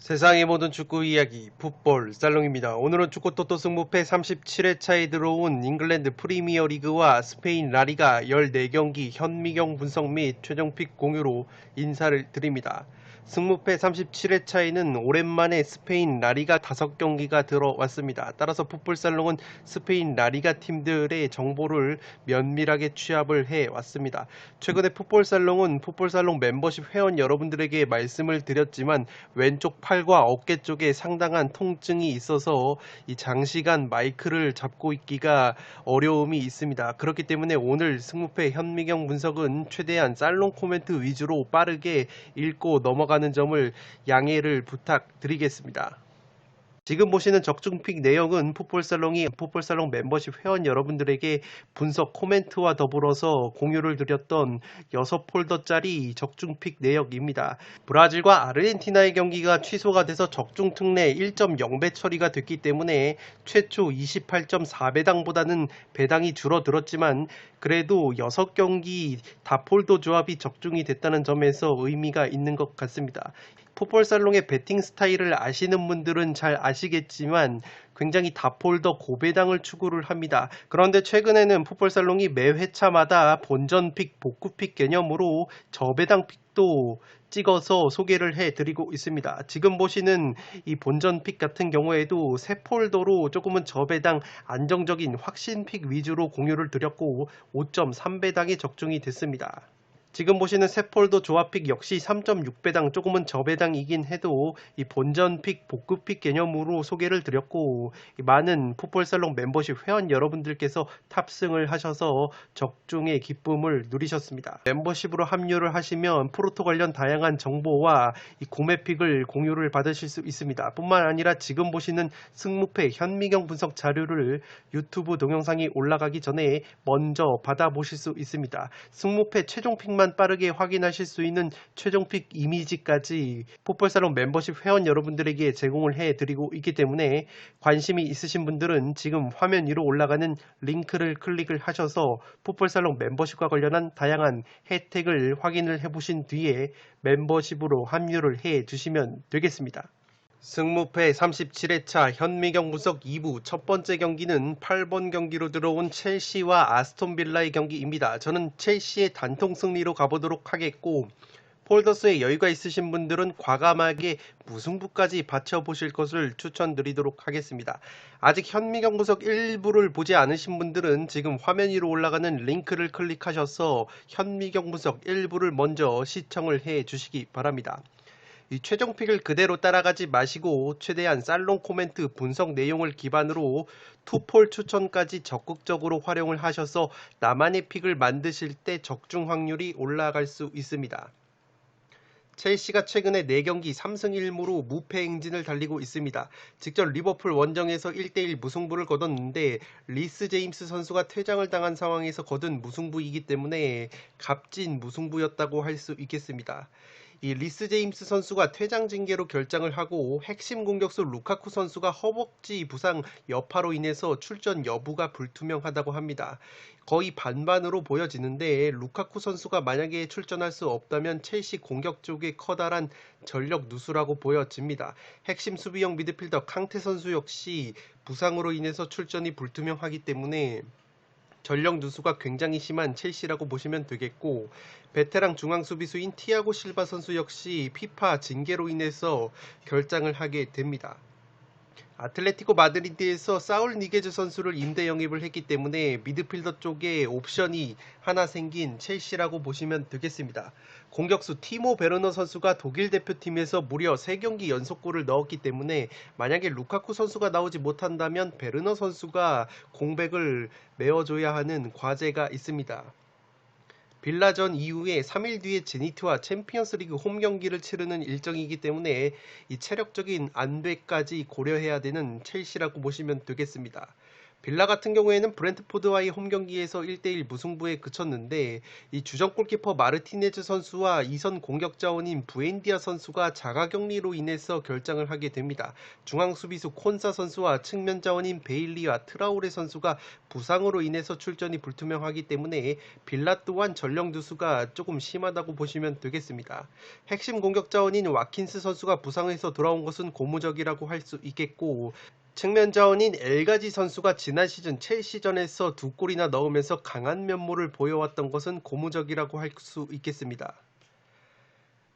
세상의 모든 축구 이야기 풋볼 살롱입니다. 오늘은 축구 토토 승무패 37회차에 들어온 잉글랜드 프리미어리그와 스페인 라리가 14경기 현미경 분석 및 최종픽 공유로 인사를 드립니다. 승무패 37회차에는 오랜만에 스페인 라리가 5경기가 들어왔습니다. 따라서 풋볼살롱은 스페인 라리가 팀들의 정보를 면밀하게 취합을 해왔습니다. 최근에 풋볼살롱은 풋볼살롱 멤버십 회원 여러분들에게 말씀을 드렸지만 왼쪽 팔과 어깨 쪽에 상당한 통증이 있어서 이 장시간 마이크를 잡고 있기가 어려움이 있습니다. 그렇기 때문에 오늘 승무패 현미경 분석은 최대한 살롱 코멘트 위주로 빠르게 읽고 넘어가는 점을 양해를 부탁드리겠습니다. 지금 보시는 적중픽 내용은 풋볼살롱이 풋볼살롱 멤버십 회원 여러분들에게 분석 코멘트와 더불어서 공유를 드렸던 6폴더짜리 적중픽 내역입니다. 브라질과 아르헨티나의 경기가 취소가 돼서 적중 특례 1.0배 처리가 됐기 때문에 최초 28.4배당보다는 배당이 줄어들었지만 그래도 6경기 다 폴더 조합이 적중이 됐다는 점에서 의미가 있는 것 같습니다. 풋볼살롱의 배팅 스타일을 아시는 분들은 잘 아시겠지만 굉장히 다폴더 고배당을 추구를 합니다. 그런데 최근에는 풋볼살롱이 매 회차마다 본전픽, 복구픽 개념으로 저배당 픽도 찍어서 소개를 해드리고 있습니다. 지금 보시는 이 본전픽 같은 경우에도 새 폴더로 조금은 저배당 안정적인 확신픽 위주로 공유를 드렸고 5.3배당이 적중이 됐습니다. 지금 보시는 새 폴더 조합픽 역시 3.6배당 조금은 저배당이긴 해도 이 본전픽 복구픽 개념으로 소개를 드렸고 많은 풋볼살롱 membership 회원 여러분들께서 탑승을 하셔서 적중의 기쁨을 누리셨습니다. 멤버십으로 합류를 하시면 프로토 관련 다양한 정보와 이 구매픽을 공유를 받으실 수 있습니다. 뿐만 아니라 지금 보시는 승무패 현미경 분석 자료를 유튜브 동영상이 올라가기 전에 먼저 받아보실 수 있습니다. 승무패 최종픽만 빠르게 확인하실 수 있는 최종픽 이미지까지 풋볼살롱 멤버십 회원 여러분들에게 제공을 해드리고 있기 때문에 관심이 있으신 분들은 지금 화면 위로 올라가는 링크를 클릭을 하셔서 풋볼살롱 멤버십과 관련한 다양한 혜택을 확인을 해보신 뒤에 멤버십으로 합류를 해주시면 되겠습니다. 승무패 37회차 현미경 분석 2부 첫 번째 경기는 8번 경기로 들어온 첼시와 아스톤빌라의 경기입니다. 저는 첼시의 단통 승리로 가보도록 하겠고 폴더스에 여유가 있으신 분들은 과감하게 무승부까지 받쳐보실 것을 추천드리도록 하겠습니다. 아직 현미경 분석 1부를 보지 않으신 분들은 지금 화면 위로 올라가는 링크를 클릭하셔서 현미경 분석 1부를 먼저 시청을 해 주시기 바랍니다. 이 최종픽을 그대로 따라가지 마시고 최대한 살롱 코멘트 분석 내용을 기반으로 투폴 추천까지 적극적으로 활용을 하셔서 나만의 픽을 만드실 때 적중 확률이 올라갈 수 있습니다. 첼시가 최근에 4경기 3승 1무로 무패 행진을 달리고 있습니다. 직접 리버풀 원정에서 1대1 무승부를 거뒀는데 리스 제임스 선수가 퇴장을 당한 상황에서 거둔 무승부이기 때문에 값진 무승부였다고 할 수 있겠습니다. 이 리스 제임스 선수가 퇴장 징계로 결장을 하고 핵심 공격수 루카쿠 선수가 허벅지 부상 여파로 인해서 출전 여부가 불투명하다고 합니다. 거의 반반으로 보여지는데 루카쿠 선수가 만약에 출전할 수 없다면 첼시 공격 쪽에 커다란 전력 누수라고 보여집니다. 핵심 수비형 미드필더 캉테 선수 역시 부상으로 인해서 출전이 불투명하기 때문에 전력 누수가 굉장히 심한 첼시라고 보시면 되겠고 베테랑 중앙 수비수인 티아고 실바 선수 역시 피파 징계로 인해서 결장을 하게 됩니다. 아틀레티코 마드리드에서 사울 니게즈 선수를 임대 영입을 했기 때문에 미드필더 쪽에 옵션이 하나 생긴 첼시라고 보시면 되겠습니다. 공격수 티모 베르너 선수가 독일 대표팀에서 무려 3경기 연속골을 넣었기 때문에 만약에 루카쿠 선수가 나오지 못한다면 베르너 선수가 공백을 메워줘야 하는 과제가 있습니다. 빌라전 이후에 3일 뒤에 제니트와 챔피언스리그 홈 경기를 치르는 일정이기 때문에 이 체력적인 안배까지 고려해야 되는 첼시라고 보시면 되겠습니다. 빌라 같은 경우에는 브렌트포드와의 홈경기에서 1대1 무승부에 그쳤는데 이 주전 골키퍼 마르티네즈 선수와 2선 공격 자원인 부엔디아 선수가 자가격리로 인해서 결장을 하게 됩니다. 중앙 수비수 콘사 선수와 측면 자원인 베일리와 트라오레 선수가 부상으로 인해서 출전이 불투명하기 때문에 빌라 또한 전력 누수가 조금 심하다고 보시면 되겠습니다. 핵심 공격 자원인 와킨스 선수가 부상에서 돌아온 것은 고무적이라고 할 수 있겠고, 측면 자원인 엘가지 선수가 지난 시즌 첼시전에서 2골이나 넣으면서 강한 면모를 보여왔던 것은 고무적이라고 할 수 있겠습니다.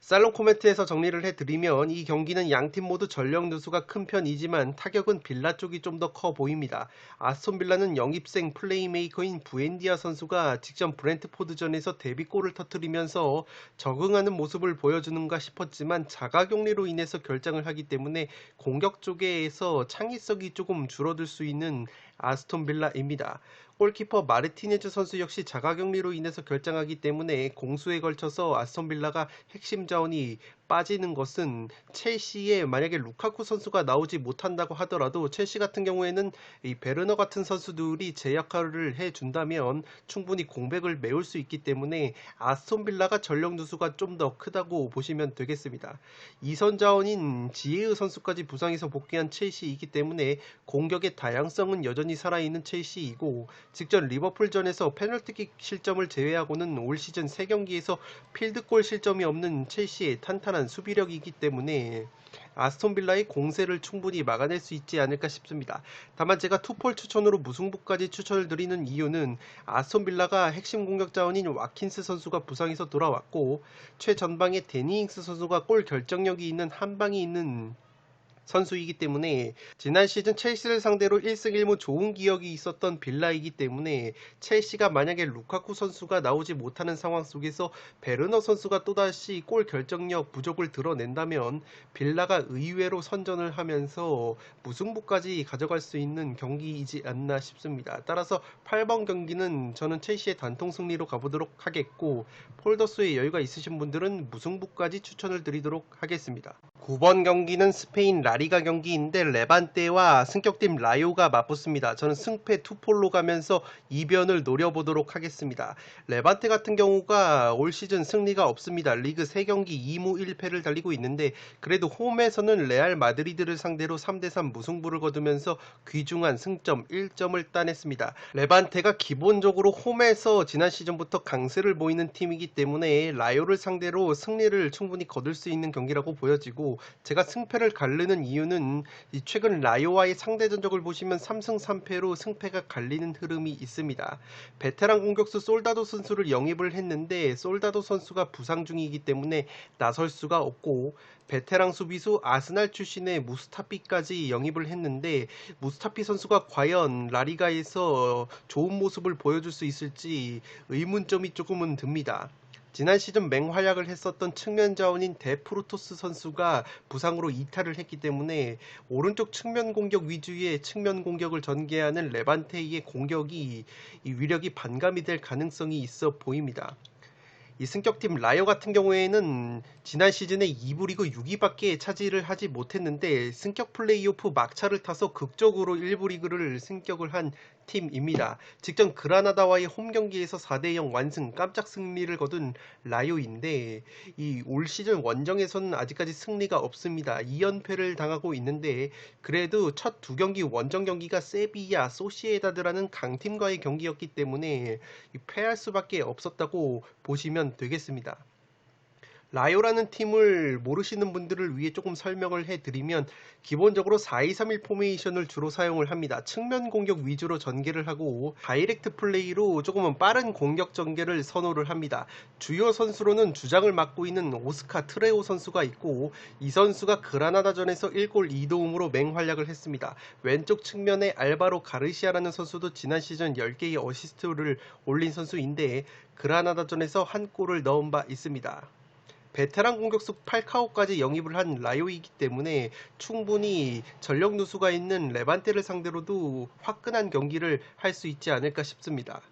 살롱 코멘트에서 정리를 해드리면 이 경기는 양팀 모두 전력 누수가 큰 편이지만 타격은 빌라 쪽이 좀 더 커 보입니다. 아스톤 빌라는 영입생 플레이메이커인 부엔디아 선수가 직전 브렌트포드전에서 데뷔골을 터뜨리면서 적응하는 모습을 보여주는가 싶었지만 자가격리로 인해서 결장을 하기 때문에 공격 쪽에서 창의성이 조금 줄어들 수 있는 아스톤 빌라입니다. 골키퍼 마르티네즈 선수 역시 자가격리로 인해서 결장하기 때문에 공수에 걸쳐서 아스톤 빌라가 핵심 자원이 빠지는 것은 첼시에 만약에 루카쿠 선수가 나오지 못한다고 하더라도 첼시 같은 경우에는 이 베르너 같은 선수들이 제 역할을 해준다면 충분히 공백을 메울 수 있기 때문에 아스톤 빌라가 전력 누수가 좀 더 크다고 보시면 되겠습니다. 2선 자원인 지에으 선수까지 부상에서 복귀한 첼시이기 때문에 공격의 다양성은 여전히 살아있는 첼시이고, 직전 리버풀전에서 페널티킥 실점을 제외하고는 올 시즌 3경기에서 필드골 실점이 없는 첼시의 탄탄한 수비력이기 때문에 아스톤 빌라의 공세를 충분히 막아낼 수 있지 않을까 싶습니다. 다만 제가 투폴 추천으로 무승부까지 추천을 드리는 이유는 아스톤 빌라가 핵심 공격 자원인 와킨스 선수가 부상에서 돌아왔고, 최전방에 데니 잉스 선수가 골 결정력이 있는 한방이 있는 선수이기 때문에 지난 시즌 첼시를 상대로 1승 1무 좋은 기억이 있었던 빌라이기 때문에 첼시가 만약에 루카쿠 선수가 나오지 못하는 상황 속에서 베르너 선수가 또다시 골 결정력 부족을 드러낸다면 빌라가 의외로 선전을 하면서 무승부까지 가져갈 수 있는 경기이지 않나 싶습니다. 따라서 8번 경기는 저는 첼시의 단통 승리로 가보도록 하겠고, 폴더스에 여유가 있으신 분들은 무승부까지 추천을 드리도록 하겠습니다. 9번 경기는 스페인 라리가 경기인데 레반테와 승격팀 라요가 맞붙습니다. 저는 승패 투폴로 가면서 이변을 노려보도록 하겠습니다. 레반테 같은 경우가 올 시즌 승리가 없습니다. 리그 3경기 2무 1패를 달리고 있는데 그래도 홈에서는 레알 마드리드를 상대로 3대3 무승부를 거두면서 귀중한 승점 1점을 따냈습니다. 레반테가 기본적으로 홈에서 지난 시즌부터 강세를 보이는 팀이기 때문에 라요를 상대로 승리를 충분히 거둘 수 있는 경기라고 보여지고, 제가 승패를 가르는 이유는 최근 라요와의 상대 전적을 보시면 3승 3패로 승패가 갈리는 흐름이 있습니다. 베테랑 공격수 솔다도 선수를 영입을 했는데 솔다도 선수가 부상 중이기 때문에 나설 수가 없고, 베테랑 수비수 아스날 출신의 무스타피까지 영입을 했는데 무스타피 선수가 과연 라리가에서 좋은 모습을 보여줄 수 있을지 의문점이 조금은 듭니다. 지난 시즌 맹활약을 했었던 측면 자원인 데프루토스 선수가 부상으로 이탈을 했기 때문에 오른쪽 측면 공격 위주의 측면 공격을 전개하는 레반테의 공격이 이 위력이 반감이 될 가능성이 있어 보입니다. 이 승격팀 라요 같은 경우에는 지난 시즌에 2부 리그 6위밖에 차지를 하지 못했는데 승격 플레이오프 막차를 타서 극적으로 1부 리그를 승격을 한 팀입니다. 직전 그라나다와의 홈경기에서 4대0 완승 깜짝 승리를 거둔 라요인데 이 올 시즌 원정에서는 아직까지 승리가 없습니다. 2연패를 당하고 있는데 그래도 첫 2경기 원정 경기가 세비야, 소시에다드라는 강팀과의 경기였기 때문에 패할 수밖에 없었다고 보시면 되겠습니다. 라요라는 팀을 모르시는 분들을 위해 조금 설명을 해드리면 기본적으로 4-2-3-1 포메이션을 주로 사용을 합니다. 측면 공격 위주로 전개를 하고 다이렉트 플레이로 조금은 빠른 공격 전개를 선호를 합니다. 주요 선수로는 주장을 맡고 있는 오스카 트레오 선수가 있고, 이 선수가 그라나다전에서 1골 2도움으로 맹활약을 했습니다. 왼쪽 측면에 알바로 가르시아라는 선수도 지난 시즌 10개의 어시스트를 올린 선수인데 그라나다전에서 한 골을 넣은 바 있습니다. 베테랑 공격수 팔카오까지 영입을 한 라요이기 때문에 충분히 전력 누수가 있는 레반테를 상대로도 화끈한 경기를 할 수 있지 않을까 싶습니다.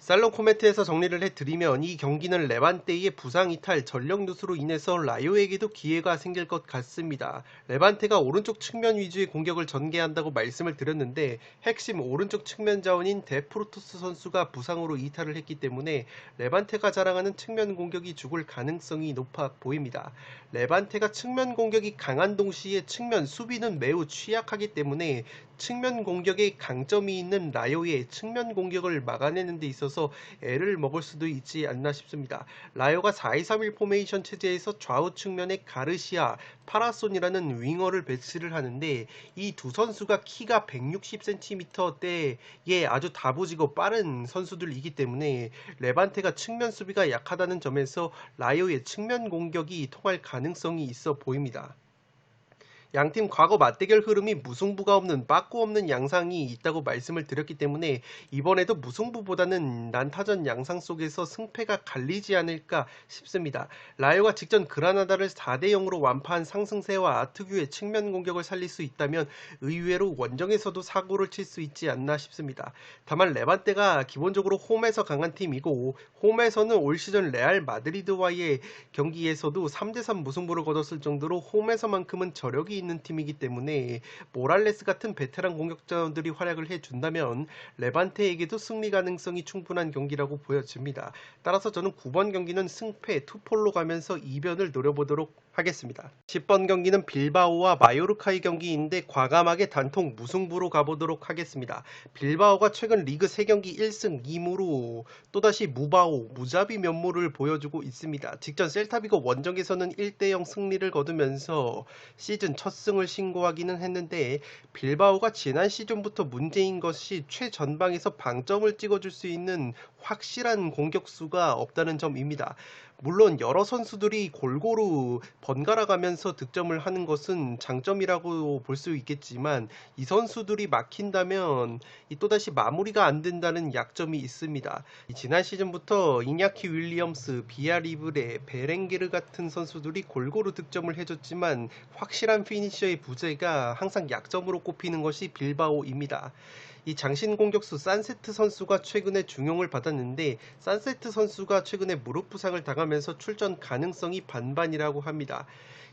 살롱 코멘트에서 정리를 해드리면 이 경기는 레반테의 부상 이탈, 전력 누수로 인해서 라요에게도 기회가 생길 것 같습니다. 레반테가 오른쪽 측면 위주의 공격을 전개한다고 말씀을 드렸는데 핵심 오른쪽 측면 자원인 데프루토스 선수가 부상으로 이탈을 했기 때문에 레반테가 자랑하는 측면 공격이 죽을 가능성이 높아 보입니다. 레반테가 측면 공격이 강한 동시에 측면 수비는 매우 취약하기 때문에 측면 공격에 강점이 있는 라요의 측면 공격을 막아내는 데 있어서 애를 먹을 수도 있지 않나 싶습니다. 라요가 4-2-3-1 포메이션 체제에서 좌우 측면에 가르시아, 파라손이라는 윙어를 배치를 하는데 이 두 선수가 키가 160cm대에 아주 다부지고 빠른 선수들이기 때문에 레반테가 측면 수비가 약하다는 점에서 라요의 측면 공격이 통할 가능성이 있어 보입니다. 양팀 과거 맞대결 흐름이 무승부가 없는 빠꾸 없는 양상이 있다고 말씀을 드렸기 때문에 이번에도 무승부보다는 난타전 양상 속에서 승패가 갈리지 않을까 싶습니다. 라요가 직전 그라나다를 4-0으로 완파한 상승세와 특유의 측면 공격을 살릴 수 있다면 의외로 원정에서도 사고를 칠 수 있지 않나 싶습니다. 다만 레반테가 기본적으로 홈에서 강한 팀이고 홈에서는 올 시즌 레알 마드리드와의 경기에서도 3-3 무승부를 거뒀을 정도로 홈에서만큼은 저력이 있는 팀이기 때문에 모랄레스 같은 베테랑 공격자들이 활약을 해준다면 레반테에게도 승리 가능성이 충분한 경기라고 보여집니다. 따라서 저는 9번 경기는 승패 투폴로 가면서 이변을 노려보도록 하겠습니다. 10번 경기는 빌바오와 마요르카의 경기인데 과감하게 단통 무승부로 가보도록 하겠습니다. 빌바오가 최근 리그 3경기 1승 2무로 또다시 무자비 면모를 보여주고 있습니다. 직전 셀타비고 원정에서는 1-0 승리를 거두면서 시즌 첫 승을 신고하기는 했는데 빌바오가 지난 시즌부터 문제인 것이 최전방에서 방점을 찍어줄 수 있는 확실한 공격수가 없다는 점입니다. 물론 여러 선수들이 골고루 번갈아 가면서 득점을 하는 것은 장점이라고 볼 수 있겠지만 이 선수들이 막힌다면 또다시 마무리가 안 된다는 약점이 있습니다. 지난 시즌부터 이냐키 윌리엄스, 비아리브레, 베렌게르 같은 선수들이 골고루 득점을 해줬지만 확실한 피니셔의 부재가 항상 약점으로 꼽히는 것이 빌바오입니다. 이 장신 공격수 산세트 선수가 최근에 중용을 받았는데 산세트 선수가 최근에 무릎 부상을 당하면서 출전 가능성이 반반이라고 합니다.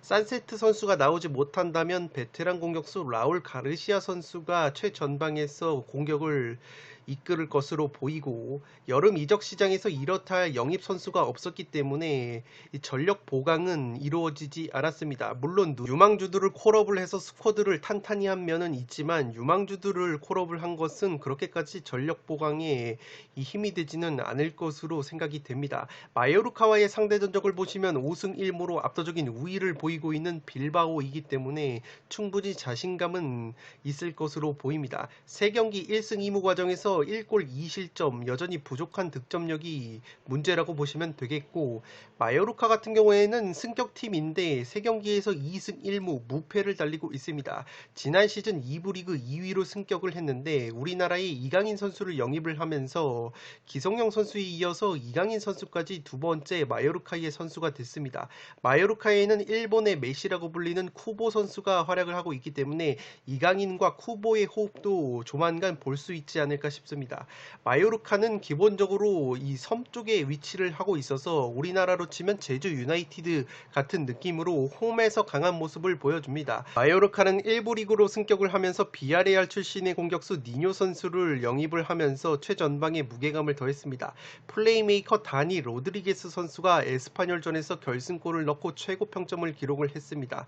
산세트 선수가 나오지 못한다면 베테랑 공격수 라울 가르시아 선수가 최전방에서 공격을 이끌을 것으로 보이고 여름 이적 시장에서 이렇다 할 영입 선수가 없었기 때문에 이 전력 보강은 이루어지지 않았습니다. 물론 유망주들을 콜업을 해서 스쿼드를 탄탄히 한 면은 있지만 유망주들을 콜업을 한 것은 그렇게까지 전력 보강에 이 힘이 되지는 않을 것으로 생각이 됩니다. 마요르카와의 상대 전적을 보시면 5승 1무로 압도적인 우위를 보이고 있는 빌바오이기 때문에 충분히 자신감은 있을 것으로 보입니다. 3경기 1승 2무 과정에서 1골 2실점, 여전히 부족한 득점력이 문제라고 보시면 되겠고 마요르카 같은 경우에는 승격팀인데 3경기에서 2승 1무 무패를 달리고 있습니다. 지난 시즌 2부 리그 2위로 승격을 했는데 우리나라에 이강인 선수를 영입을 하면서 기성용 선수에 이어서 이강인 선수까지 두 번째 마요르카의 선수가 됐습니다. 마요르카에는 일본의 메시라고 불리는 쿠보 선수가 활약을 하고 있기 때문에 이강인과 쿠보의 호흡도 조만간 볼 수 있지 않을까 싶습니다. 마요르카는 기본적으로 이 섬 쪽에 위치를 하고 있어서 우리나라로 치면 제주 유나이티드 같은 느낌으로 홈에서 강한 모습을 보여줍니다. 마요르카는 1부 리그로 승격을 하면서 비아레알 출신의 공격수 니뇨 선수를 영입을 하면서 최전방에 무게감을 더했습니다. 플레이메이커 다니 로드리게스 선수가 에스파뇰전에서 결승골을 넣고 최고 평점을 기록을 했습니다.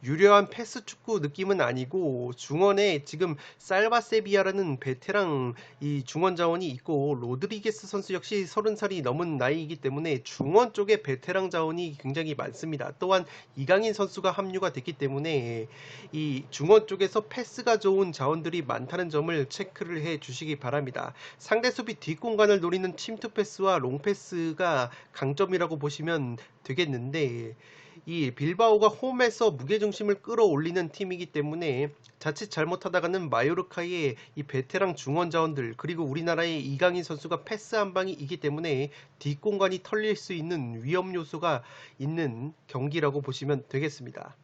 유려한 패스 축구 느낌은 아니고 중원에 지금 살바세비아라는 베테랑 이 중원 자원이 있고 로드리게스 선수 역시 30살이 넘은 나이이기 때문에 중원 쪽에 베테랑 자원이 굉장히 많습니다. 또한 이강인 선수가 합류가 됐기 때문에 이 중원 쪽에서 패스가 좋은 자원들이 많다는 점을 체크를 해 주시기 바랍니다. 상대 수비 뒷공간을 노리는 침투 패스와 롱 패스가 강점이라고 보시면 되겠는데 이 빌바오가 홈에서 무게중심을 끌어올리는 팀이기 때문에 자칫 잘못하다가는 마요르카의 이 베테랑 중원 자원들 그리고 우리나라의 이강인 선수가 패스 한 방이 있기 때문에 뒷공간이 털릴 수 있는 위험 요소가 있는 경기라고 보시면 되겠습니다.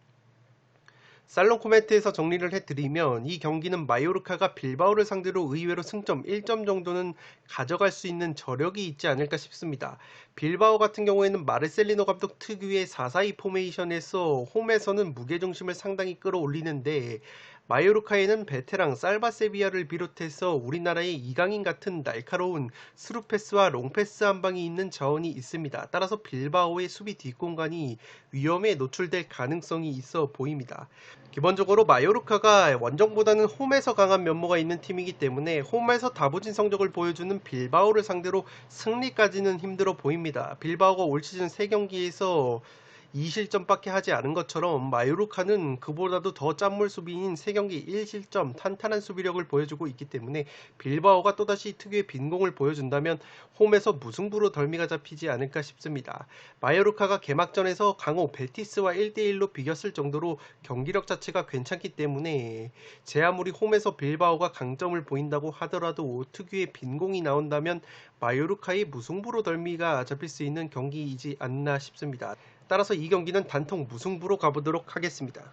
살롱 코멘트에서 정리를 해드리면 이 경기는 마요르카가 빌바오를 상대로 의외로 승점 1점 정도는 가져갈 수 있는 저력이 있지 않을까 싶습니다. 빌바오 같은 경우에는 마르셀리노 감독 특유의 4-4-2 포메이션에서 홈에서는 무게중심을 상당히 끌어올리는데 마요르카에는 베테랑 살바세비아를 비롯해서 우리나라의 이강인 같은 날카로운 스루패스와 롱패스 한 방이 있는 자원이 있습니다. 따라서 빌바오의 수비 뒷공간이 위험에 노출될 가능성이 있어 보입니다. 기본적으로 마요르카가 원정보다는 홈에서 강한 면모가 있는 팀이기 때문에 홈에서 다부진 성적을 보여주는 빌바오를 상대로 승리까지는 힘들어 보입니다. 빌바오가 올 시즌 3경기에서 2실점밖에 하지 않은 것처럼 마요르카는 그보다도 더 짠물 수비인 3경기 1실점 탄탄한 수비력을 보여주고 있기 때문에 빌바오가 또다시 특유의 빈공을 보여준다면 홈에서 무승부로 덜미가 잡히지 않을까 싶습니다. 마요르카가 개막전에서 강호 베티스와 1대1로 비겼을 정도로 경기력 자체가 괜찮기 때문에 제 아무리 홈에서 빌바오가 강점을 보인다고 하더라도 특유의 빈공이 나온다면 마요르카의 무승부로 덜미가 잡힐 수 있는 경기이지 않나 싶습니다. 따라서 이 경기는 단통 무승부로 가보도록 하겠습니다.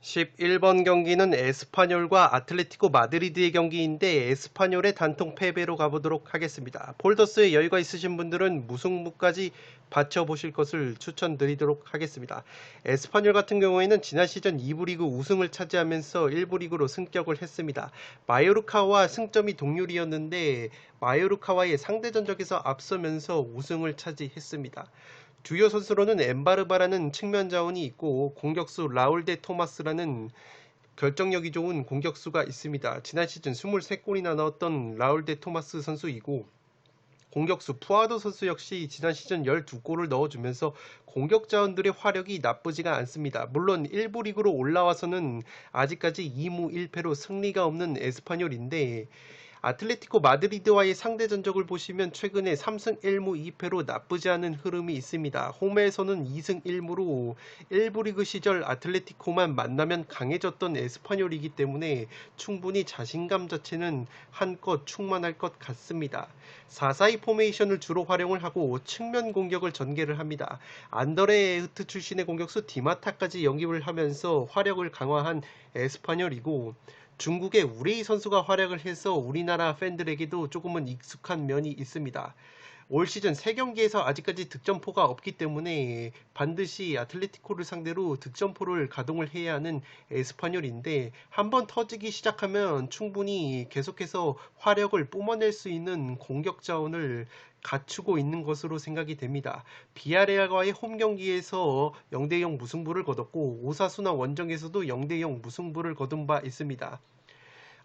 11번 경기는 에스파뇰과 아틀레티코 마드리드의 경기인데 에스파뇰의 단통 패배로 가보도록 하겠습니다. 폴더스에 여유가 있으신 분들은 무승부까지 받쳐보실 것을 추천드리도록 하겠습니다. 에스파뇰 같은 경우에는 지난 시즌 2부 리그 우승을 차지하면서 1부 리그로 승격을 했습니다. 마요르카와 승점이 동률이었는데 마요르카와의 상대 전적에서 앞서면서 우승을 차지했습니다. 주요 선수로는 엠바르바라는 측면 자원이 있고 공격수 라울 데 토마스라는 결정력이 좋은 공격수가 있습니다. 지난 시즌 23골이나 넣었던 라울 데 토마스 선수이고 공격수 푸아도 선수 역시 지난 시즌 12골을 넣어주면서 공격 자원들의 화력이 나쁘지가 않습니다. 물론 1부 리그로 올라와서는 아직까지 2무 1패로 승리가 없는 에스파뇰인데 아틀레티코 마드리드와의 상대 전적을 보시면 최근에 3승 1무 2패로 나쁘지 않은 흐름이 있습니다. 홈에서는 2승 1무로 1부 리그 시절 아틀레티코만 만나면 강해졌던 에스파뇰이기 때문에 충분히 자신감 자체는 한껏 충만할 것 같습니다. 4-4-2 포메이션을 주로 활용을 하고 측면 공격을 전개를 합니다. 안더레흐트 출신의 공격수 디마타까지 영입을 하면서 화력을 강화한 에스파뇰이고 중국의 우레이 선수가 활약을 해서 우리나라 팬들에게도 조금은 익숙한 면이 있습니다. 올 시즌 3경기에서 아직까지 득점포가 없기 때문에 반드시 아틀레티코를 상대로 득점포를 가동을 해야 하는 에스파뇰인데 한번 터지기 시작하면 충분히 계속해서 화력을 뿜어낼 수 있는 공격 자원을 갖추고 있는 것으로 생각이 됩니다. 비아레알과의 홈 경기에서 0대0 무승부를 거뒀고 오사수나 원정에서도 0대0 무승부를 거둔 바 있습니다.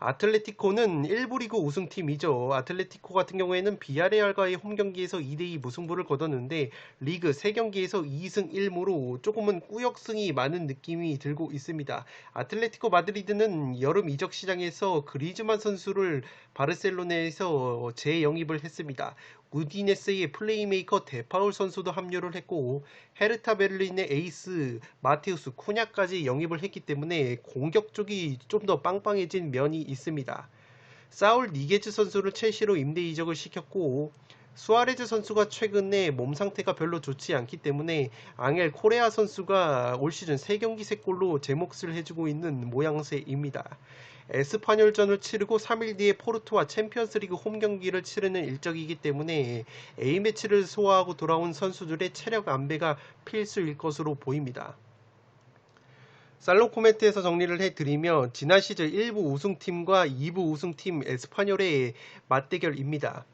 아틀레티코는 1부 리그 우승팀이죠. 아틀레티코 같은 경우에는 비아레알과의 홈경기에서 2대2 무승부를 거뒀는데 리그 3경기에서 2승 1무로 조금은 꾸역승이 많은 느낌이 들고 있습니다. 아틀레티코 마드리드는 여름 이적 시장에서 그리즈만 선수를 바르셀로나에서 재영입을 했습니다. 우디네스의 플레이메이커 데파울 선수도 합류를 했고 헤르타 베를린의 에이스 마테우스 쿠냐까지 영입을 했기 때문에 공격 쪽이 좀 더 빵빵해진 면이 있습니다. 사울 니게즈 선수를 첼시로 임대 이적을 시켰고 수아레즈 선수가 최근에 몸 상태가 별로 좋지 않기 때문에 앙헬 코레아 선수가 올 시즌 3경기 3골로 제 몫을 해주고 있는 모양새입니다. 에스파뇰전을 치르고 3일 뒤에 포르투와 챔피언스리그 홈경기를 치르는 일정이기 때문에 A매치를 소화하고 돌아온 선수들의 체력 안배가 필수일 것으로 보입니다. 살롱 코멘트에서 정리를 해드리면 지난 시즌 1부 우승팀과 2부 우승팀 에스파뇰의 맞대결입니다.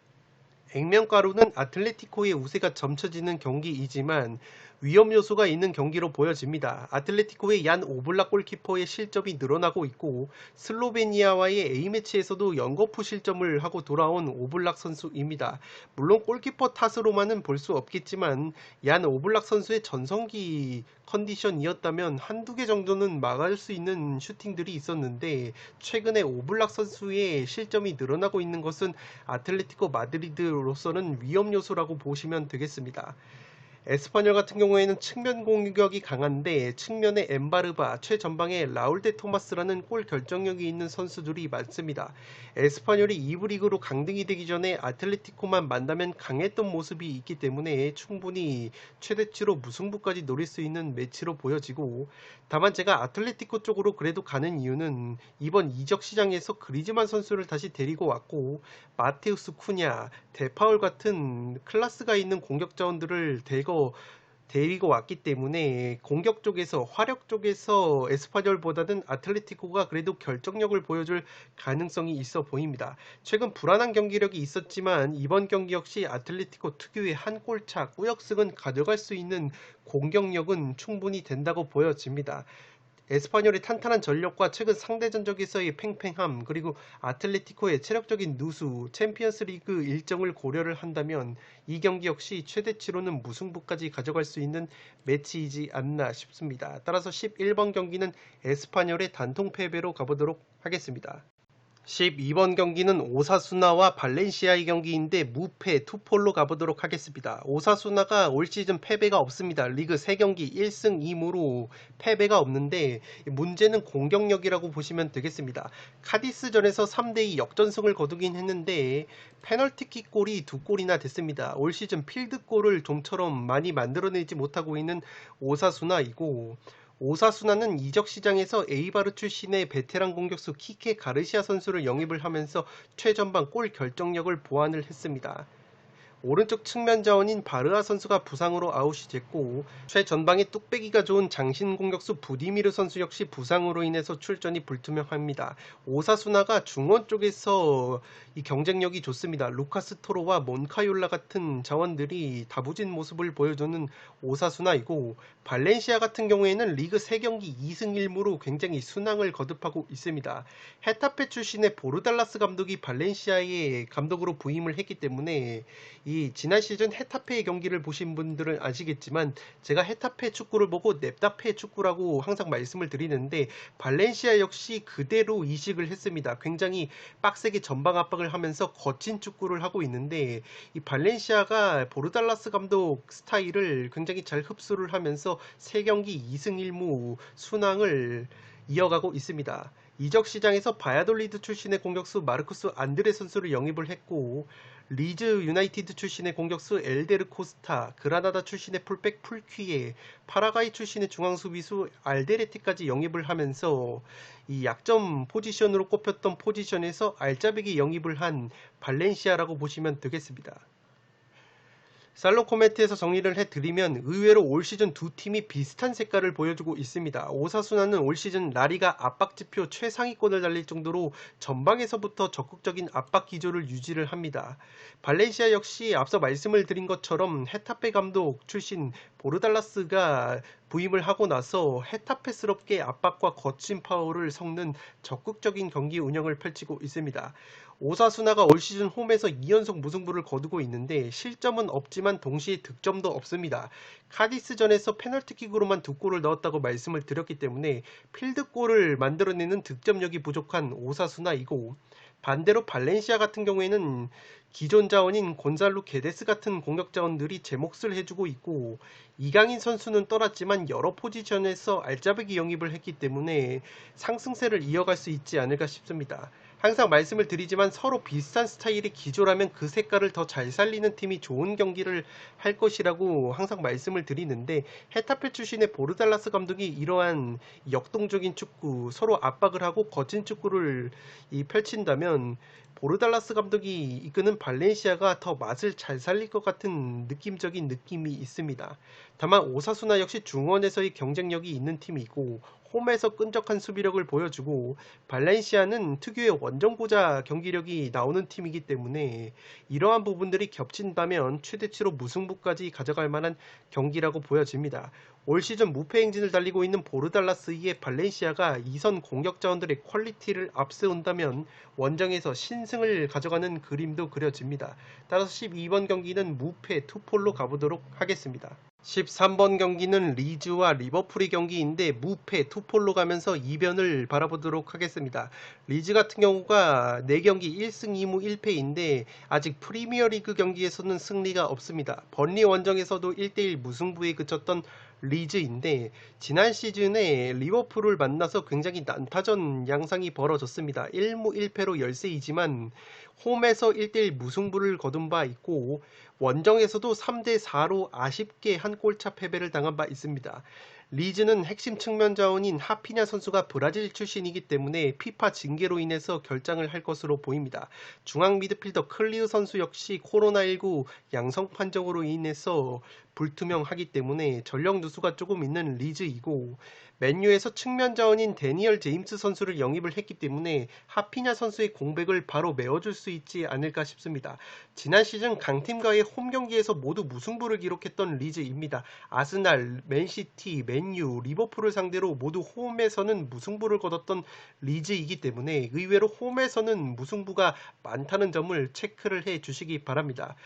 액면가로는 아틀레티코의 우세가 점쳐지는 경기이지만 위험 요소가 있는 경기로 보여집니다. 아틀레티코의 얀 오블락 골키퍼의 실점이 늘어나고 있고 슬로베니아와의 A매치에서도 연거푸 실점을 하고 돌아온 오블락 선수입니다. 물론 골키퍼 탓으로만은 볼 수 없겠지만 얀 오블락 선수의 전성기 컨디션이었다면 한두 개 정도는 막을 수 있는 슈팅들이 있었는데 최근에 오블락 선수의 실점이 늘어나고 있는 것은 아틀레티코 마드리드로서는 위험 요소라고 보시면 되겠습니다. 에스파뇰 같은 경우에는 측면 공격이 강한데 측면에 엠바르바, 최전방에 라울 데 토마스라는 골 결정력이 있는 선수들이 많습니다. 에스파뇰이 2부 리그로 강등이 되기 전에 아틀레티코만 만나면 강했던 모습이 있기 때문에 충분히 최대치로 무승부까지 노릴 수 있는 매치로 보여지고, 다만 제가 아틀레티코 쪽으로 그래도 가는 이유는 이번 이적 시장에서 그리즈만 선수를 다시 데리고 왔고 마테우스 쿠냐, 데파울 같은 클래스가 있는 공격 자원들을 데리고 왔기 때문에 공격 쪽에서, 화력 쪽에서 에스파뇰보다는 아틀레티코가 그래도 결정력을 보여줄 가능성이 있어 보입니다. 최근 불안한 경기력이 있었지만 이번 경기 역시 아틀레티코 특유의 한 골차 꾸역승은 가져갈 수 있는 공격력은 충분히 된다고 보여집니다. 에스파뇰의 탄탄한 전력과 최근 상대 전적에서의 팽팽함, 그리고 아틀레티코의 체력적인 누수, 챔피언스 리그 일정을 고려를 한다면 이 경기 역시 최대치로는 무승부까지 가져갈 수 있는 매치이지 않나 싶습니다. 따라서 11번 경기는 에스파뇰의 단통 패배로 가보도록 하겠습니다. 12번 경기는 오사수나와 발렌시아의 경기인데 무패 투폴로 가보도록 하겠습니다. 오사수나가 올 시즌 패배가 없습니다. 리그 3경기 1승 2무로 패배가 없는데 문제는 공격력이라고 보시면 되겠습니다. 카디스전에서 3대2 역전승을 거두긴 했는데 페널티킥 골이 2골이나 됐습니다. 올 시즌 필드골을 좀처럼 많이 만들어내지 못하고 있는 오사수나이고, 오사수나는 이적 시장에서 에이바르 출신의 베테랑 공격수 키케 가르시아 선수를 영입을 하면서 최전방 골 결정력을 보완을 했습니다. 오른쪽 측면 자원인 바르아 선수가 부상으로 아웃이 됐고, 최전방에 뚝배기가 좋은 장신 공격수 부디미르 선수 역시 부상으로 인해서 출전이 불투명합니다. 오사수나가 중원 쪽에서 이 경쟁력이 좋습니다. 루카스 토로와 몬카yor라 같은 자원들이 다부진 모습을 보여주는 오사수나이고, 발렌시아 같은 경우에는 리그 3경기 2승 1무로 굉장히 순항을 거듭하고 있습니다. 헤타페 출신의 보르달라스 감독이 발렌시아의 감독으로 부임을 했기 때문에 이 지난 시즌 헤타페의 경기를 보신 분들은 아시겠지만 제가 헤타페 축구를 보고 넵다페 축구라고 항상 말씀을 드리는데, 발렌시아 역시 그대로 이식을 했습니다. 굉장히 빡세게 전방 압박을 하면서 거친 축구를 하고 있는데, 이 발렌시아가 보르달라스 감독 스타일을 굉장히 잘 흡수를 하면서 3경기 2승 1무 순항을 이어가고 있습니다. 이적 시장에서 바야돌리드 출신의 공격수 마르쿠스 안드레 선수를 영입을 했고, 리즈 유나이티드 출신의 공격수 엘데르 코스타, 그라나다 출신의 풀백 풀퀴에, 파라과이 출신의 중앙수비수 알데레티까지 영입을 하면서 이 약점 포지션으로 꼽혔던 포지션에서 알짜배기 영입을 한 발렌시아라고 보시면 되겠습니다. 살롱 코멘트에서 정리를 해드리면 의외로 올 시즌 두 팀이 비슷한 색깔을 보여주고 있습니다. 오사수나는 올 시즌 라리가 압박지표 최상위권을 달릴 정도로 전방에서부터 적극적인 압박 기조를 유지를 합니다. 발렌시아 역시 앞서 말씀을 드린 것처럼 헤타페 감독 출신 보르달라스가 부임을 하고 나서 헤타페스럽게 압박과 거친 파워를 섞는 적극적인 경기 운영을 펼치고 있습니다. 오사수나가 올 시즌 홈에서 2연속 무승부를 거두고 있는데 실점은 없지만 동시에 득점도 없습니다. 카디스전에서 페널티킥으로만 2골을 넣었다고 말씀을 드렸기 때문에 필드골을 만들어내는 득점력이 부족한 오사수나이고, 반대로 발렌시아 같은 경우에는 기존 자원인 곤살루 게데스 같은 공격 자원들이 제 몫을 해주고 있고, 이강인 선수는 떠났지만 여러 포지션에서 알짜배기 영입을 했기 때문에 상승세를 이어갈 수 있지 않을까 싶습니다. 항상 말씀을 드리지만 서로 비슷한 스타일의 기조라면 그 색깔을 더 잘 살리는 팀이 좋은 경기를 할 것이라고 항상 말씀을 드리는데, 헤타페 출신의 보르달라스 감독이 이러한 역동적인 축구, 서로 압박을 하고 거친 축구를 펼친다면 보르달라스 감독이 이끄는 발렌시아가 더 맛을 잘 살릴 것 같은 느낌적인 느낌이 있습니다. 다만 오사수나 역시 중원에서의 경쟁력이 있는 팀이고 홈에서 끈적한 수비력을 보여주고, 발렌시아는 특유의 원정고자 경기력이 나오는 팀이기 때문에 이러한 부분들이 겹친다면 최대치로 무승부까지 가져갈 만한 경기라고 보여집니다. 올 시즌 무패 행진을 달리고 있는 보르달라스의 발렌시아가 2선 공격 자원들의 퀄리티를 앞세운다면 원정에서 신승을 가져가는 그림도 그려집니다. 따라서 12번 경기는 무패 투폴로 가보도록 하겠습니다. 13번 경기는 리즈와 리버풀의 경기인데 무패 투폴로 가면서 이변을 바라보도록 하겠습니다. 리즈 같은 경우가 4경기 1승 2무 1패인데 아직 프리미어리그 경기에서는 승리가 없습니다. 번리 원정에서도 1대1 무승부에 그쳤던 리즈인데 지난 시즌에 리버풀을 만나서 굉장히 난타전 양상이 벌어졌습니다. 1무 1패로 열세이지만 홈에서 1대1 무승부를 거둔 바 있고 원정에서도 3대4로 아쉽게 한 골차 패배를 당한 바 있습니다. 리즈는 핵심 측면 자원인 하피냐 선수가 브라질 출신이기 때문에 피파 징계로 인해서 결장을 할 것으로 보입니다. 중앙 미드필더 클리우 선수 역시 코로나19 양성 판정으로 인해서 불투명하기 때문에 전력 누수가 조금 있는 리즈이고 맨유에서 측면 자원인 데니얼 제임스 선수를 영입을 했기 때문에 하피냐 선수의 공백을 바로 메워줄 수 있지 않을까 싶습니다. 지난 시즌 강팀과의 홈 경기에서 모두 무승부를 기록했던 리즈입니다. 아스날, 맨시티, 맨유, 리버풀을 상대로 모두 홈에서는 무승부를 거뒀던 리즈이기 때문에 의외로 홈에서는 무승부가 많다는 점을 체크를 해 주시기 바랍니다.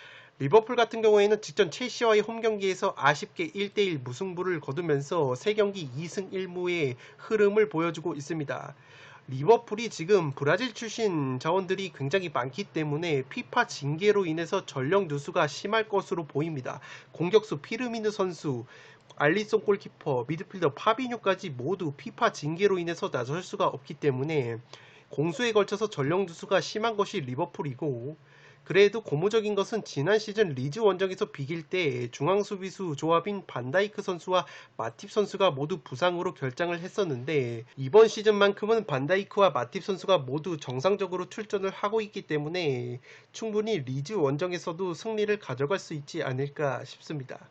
리버풀 같은 경우에는 직전 첼시와의 홈 경기에서 아쉽게 1대1 무승부를 거두면서 3경기 2승 1무의 흐름을 보여주고 있습니다. 리버풀이 지금 브라질 출신 자원들이 굉장히 많기 때문에 피파 징계로 인해서 전력 누수가 심할 것으로 보입니다. 공격수 피르미누 선수, 알리송 골키퍼, 미드필더 파비뉴까지 모두 피파 징계로 인해서 나설 수가 없기 때문에 공수에 걸쳐서 전력 누수가 심한 것이 리버풀이고 그래도 고무적인 것은 지난 시즌 리즈 원정에서 비길 때 중앙 수비수 조합인 반다이크 선수와 마팁 선수가 모두 부상으로 결장을 했었는데 이번 시즌만큼은 반다이크와 마팁 선수가 모두 정상적으로 출전을 하고 있기 때문에 충분히 리즈 원정에서도 승리를 가져갈 수 있지 않을까 싶습니다.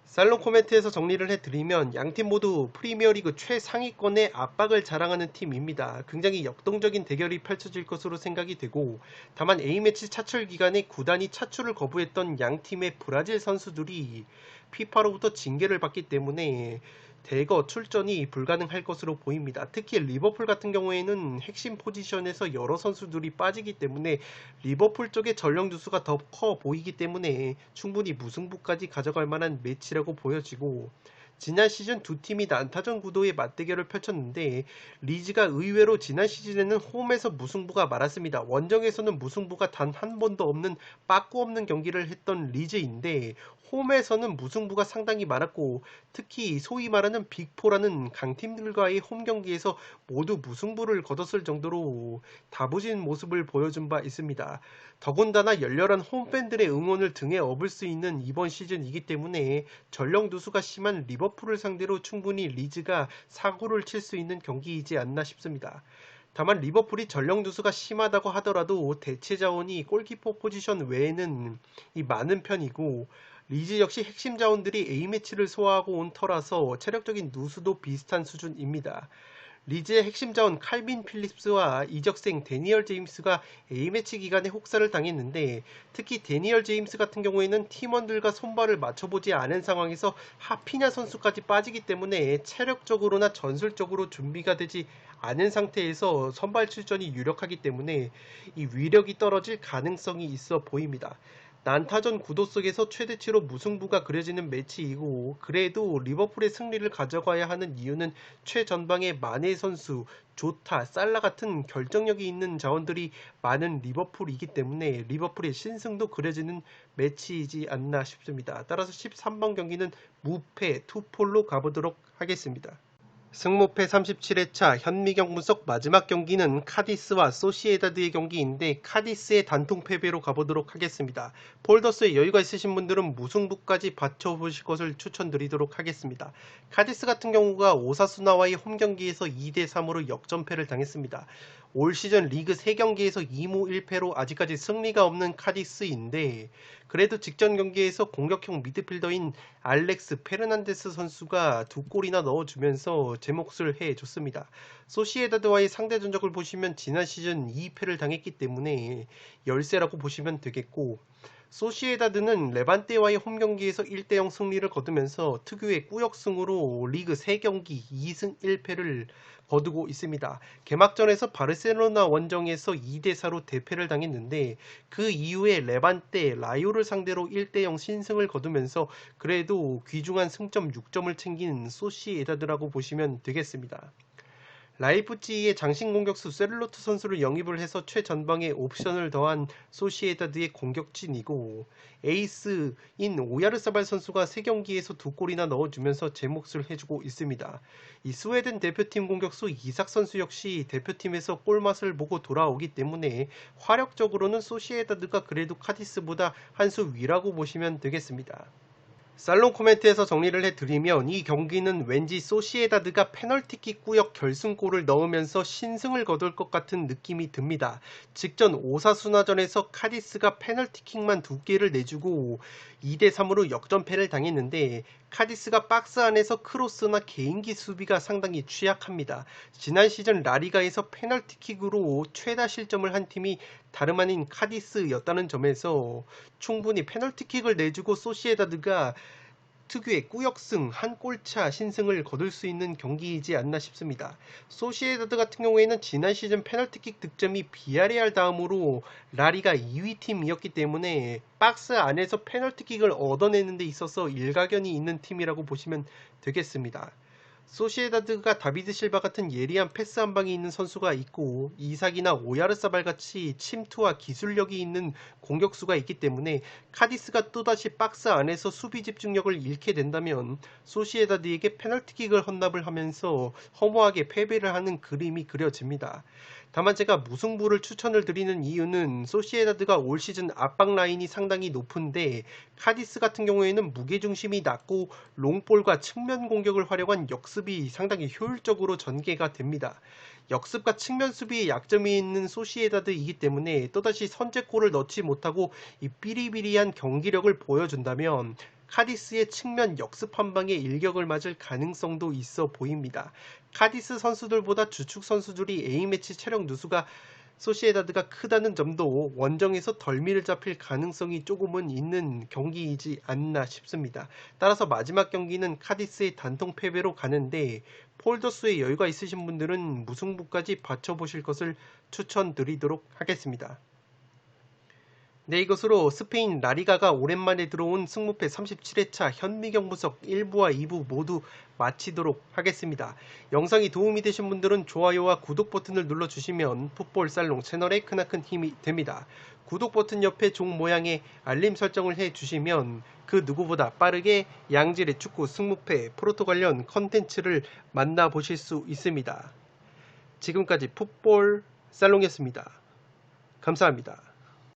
살롱 코멘트에서 정리를 해드리면 양팀 모두 프리미어리그 최상위권의 압박을 자랑하는 팀입니다. 굉장히 역동적인 대결이 펼쳐질 것으로 생각이 되고 다만 A매치 차출 기간에 구단이 차출을 거부했던 양팀의 브라질 선수들이 피파로부터 징계를 받기 때문에 대거 출전이 불가능할 것으로 보입니다. 특히 리버풀 같은 경우에는 핵심 포지션에서 여러 선수들이 빠지기 때문에 리버풀 쪽의 전력 누수가 더 커 보이기 때문에 충분히 무승부까지 가져갈 만한 매치라고 보여지고 지난 시즌 두 팀이 난타전 구도의 맞대결을 펼쳤는데 리즈가 의외로 지난 시즌에는 홈에서 무승부가 많았습니다. 원정에서는 무승부가 단 한 번도 없는 빠꾸 없는 경기를 했던 리즈인데 홈에서는 무승부가 상당히 많았고 특히 소위 말하는 빅4라는 강팀들과의 홈 경기에서 모두 무승부를 거뒀을 정도로 다부진 모습을 보여준 바 있습니다. 더군다나 열렬한 홈팬들의 응원을 등에 업을 수 있는 이번 시즌이기 때문에 전력 누수가 심한 리버풀을 상대로 충분히 리즈가 사고를 칠 수 있는 경기이지 않나 싶습니다. 다만 리버풀이 전력 누수가 심하다고 하더라도 대체 자원이 골키퍼 포지션 외에는 많은 편이고 리즈 역시 핵심 자원들이 A매치를 소화하고 온 터라서 체력적인 누수도 비슷한 수준입니다. 리즈의 핵심 자원 칼빈 필립스와 이적생 데니얼 제임스가 A매치 기간에 혹사를 당했는데 특히 데니얼 제임스 같은 경우에는 팀원들과 손발을 맞춰보지 않은 상황에서 하피냐 선수까지 빠지기 때문에 체력적으로나 전술적으로 준비가 되지 않은 상태에서 선발 출전이 유력하기 때문에 이 위력이 떨어질 가능성이 있어 보입니다. 난타전 구도 속에서 최대치로 무승부가 그려지는 매치이고 그래도 리버풀의 승리를 가져가야 하는 이유는 최전방의 마네 선수, 조타, 살라 같은 결정력이 있는 자원들이 많은 리버풀이기 때문에 리버풀의 신승도 그려지는 매치이지 않나 싶습니다. 따라서 13번 경기는 무패 투폴로 가보도록 하겠습니다. 승무패 37회차 현미경 분석 마지막 경기는 카디스와 소시에다드의 경기인데 카디스의 단통 패배로 가보도록 하겠습니다. 폴더스에 여유가 있으신 분들은 무승부까지 받쳐보실 것을 추천드리도록 하겠습니다. 카디스 같은 경우가 오사수나와의 홈 경기에서 2대3으로 역전패를 당했습니다. 올 시즌 리그 3경기에서 2무 1패로 아직까지 승리가 없는 카디스인데 그래도 직전 경기에서 공격형 미드필더인 알렉스 페르난데스 선수가 2골이나 넣어주면서 제 몫을 해줬습니다. 소시에다드와의 상대 전적을 보시면 지난 시즌 2패를 당했기 때문에 열세라고 보시면 되겠고 소시에다드는 레반테와의 홈경기에서 1대0 승리를 거두면서 특유의 꾸역승으로 리그 3경기 2승 1패를 거두고 있습니다. 개막전에서 바르셀로나 원정에서 2대4로 대패를 당했는데 그 이후에 레반테, 라요를 상대로 1대0 신승을 거두면서 그래도 귀중한 승점 6점을 챙긴 소시에다드라고 보시면 되겠습니다. 라이프치히의 장신 공격수 세를로트 선수를 영입을 해서 최전방에 옵션을 더한 소시에다드의 공격진이고 에이스인 오야르사발 선수가 3경기에서 2골이나 넣어주면서 제 몫을 해주고 있습니다. 이 스웨덴 대표팀 공격수 이삭 선수 역시 대표팀에서 골맛을 보고 돌아오기 때문에 화력적으로는 소시에다드가 그래도 카디스보다 한 수 위라고 보시면 되겠습니다. 살롱 코멘트에서 정리를 해드리면 이 경기는 왠지 소시에다드가 페널티킥 구역 결승골을 넣으면서 신승을 거둘 것 같은 느낌이 듭니다. 직전 오사수나전에서 카디스가 페널티킥만 2개를 내주고 2대3으로 역전패를 당했는데 카디스가 박스 안에서 크로스나 개인기 수비가 상당히 취약합니다. 지난 시즌 라리가에서 페널티킥으로 최다 실점을 한 팀이 다름 아닌 카디스였다는 점에서 충분히 페널티킥을 내주고 소시에다드가 특유의 꾸역승 한 골차 신승을 거둘 수 있는 경기이지 않나 싶습니다. 소시에다드 같은 경우에는 지난 시즌 페널티킥 득점이 비아레알 다음으로 라리가 2위 팀이었기 때문에 박스 안에서 페널티킥을 얻어내는 데 있어서 일가견이 있는 팀이라고 보시면 되겠습니다. 소시에다드가 다비드 실바 같은 예리한 패스 한 방이 있는 선수가 있고 이삭이나 오야르사발 같이 침투와 기술력이 있는 공격수가 있기 때문에 카디스가 또다시 박스 안에서 수비 집중력을 잃게 된다면 소시에다드에게 페널티킥을 헌납을 하면서 허무하게 패배를 하는 그림이 그려집니다. 다만 제가 무승부를 추천을 드리는 이유는 소시에다드가 올 시즌 압박 라인이 상당히 높은데 카디스 같은 경우에는 무게중심이 낮고 롱볼과 측면 공격을 활용한 역습이 상당히 효율적으로 전개가 됩니다. 역습과 측면 수비에 약점이 있는 소시에다드이기 때문에 또다시 선제골을 넣지 못하고 이 삐리비리한 경기력을 보여준다면 카디스의 측면 역습 한 방에 일격을 맞을 가능성도 있어 보입니다. 카디스 선수들보다 주축 선수들이 A매치 체력 누수가 소시에다드가 크다는 점도 원정에서 덜미를 잡힐 가능성이 조금은 있는 경기이지 않나 싶습니다. 따라서 마지막 경기는 카디스의 단통 패배로 가는데 폴더스에 여유가 있으신 분들은 무승부까지 받쳐보실 것을 추천드리도록 하겠습니다. 네, 이것으로 스페인 라리가가 오랜만에 들어온 승무패 37회차 현미경 분석 1부와 2부 모두 마치도록 하겠습니다. 영상이 도움이 되신 분들은 좋아요와 구독 버튼을 눌러주시면 풋볼살롱 채널에 크나큰 힘이 됩니다. 구독 버튼 옆에 종 모양의 알림 설정을 해주시면 그 누구보다 빠르게 양질의 축구 승무패 프로토 관련 컨텐츠를 만나보실 수 있습니다. 지금까지 풋볼살롱이었습니다. 감사합니다.